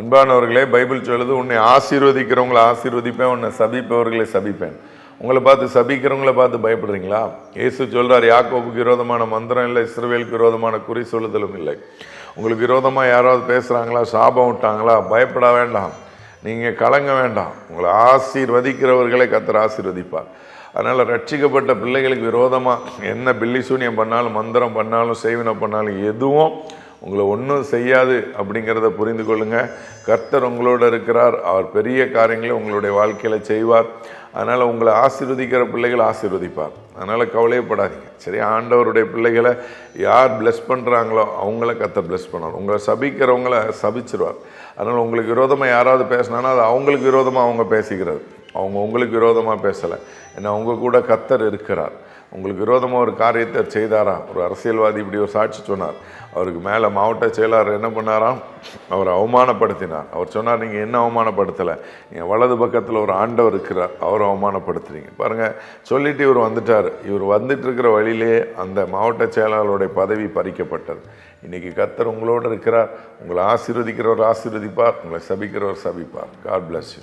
அன்பானவர்களே, பைபிள் சொல்லுது, உன்னை ஆசீர்வதிக்கிறவங்களை ஆசீர்வதிப்பேன், உன்னை சபிப்பவர்களை சபிப்பேன். உங்களை பார்த்து சபிக்கிறவங்களை பார்த்து பயப்படுறீங்களா? இயேசு சொல்றார், யாக்கோபுக்கு விரோதமான மந்திரம் இல்லை, இஸ்ரவேலுக்கு விரோதமான குறி சொல்லுதலும் இல்லை. உங்களுக்கு விரோதமாக யாராவது பேசுகிறாங்களா, சாபம் விட்டாங்களா, பயப்பட வேண்டாம், நீங்கள் கலங்க வேண்டாம். உங்களை ஆசீர்வதிக்கிறவர்களை கர்த்தர் ஆசீர்வதிப்பார். அதனால் ரட்சிக்கப்பட்ட பிள்ளைகளுக்கு விரோதமாக என்ன பில்லி சூனியம் பண்ணாலும், மந்திரம் பண்ணாலும், செய்வினை பண்ணாலும் எதுவும் உங்களை ஒன்றும் செய்யாது அப்படிங்கிறத புரிந்து கொள்ளுங்க. கர்த்தர் உங்களோட இருக்கிறார். அவர் பெரிய காரியங்களை உங்களுடைய வாழ்க்கையில் செய்வார். அதனால் உங்களை ஆசீர்வதிக்கிற பிள்ளைகளை ஆசீர்வதிப்பார். அதனால் கவலையப்படாதீங்க. சரி, ஆண்டவருடைய பிள்ளைகளை யார் பிளஸ் பண்ணுறாங்களோ அவங்கள கர்த்தர் பிளஸ் பண்ணுவார். உங்களை சபிக்கிறவங்கள சபிச்சிருவார். அதனால் உங்களுக்கு விரோதமாக யாராவது பேசினானா அது அவங்களுக்கு விரோதமாக அவங்க பேசிக்கிறது, அவங்க உங்களுக்கு விரோதமாக பேசலை. ஏன்னா அவங்க கூட கர்த்தர் இருக்கிறார். உங்களுக்கு விரோதமாக ஒரு காரியத்தை செய்தாரா? ஒரு அரசியல்வாதி இப்படி ஒரு சாட்சி சொன்னார். அவருக்கு மேலே மாவட்ட செயலாளர் என்ன பண்ணாராம்? அவரை அவமானப்படுத்தினார். அவர் சொன்னார், நீங்கள் என்ன அவமானப்படுத்தலை, நீங்கள் வலது பக்கத்தில் ஒரு ஆண்டவர் இருக்கிறார், அவரை அவமானப்படுத்துறீங்க பாருங்கள். சொல்லிட்டு இவர் வந்துட்டார். இவர் வந்துட்டு இருக்கிற வழியிலே அந்த மாவட்ட செயலாளருடைய பதவி பறிக்கப்பட்டது. இன்றைக்கி கர்த்தர் உங்களோடு இருக்கிறார். உங்களை ஆசீர்வதிக்கிறவர் ஆசீர்வதிப்பார், உங்களை சபிக்கிறவர் சபிப்பார். God bless you.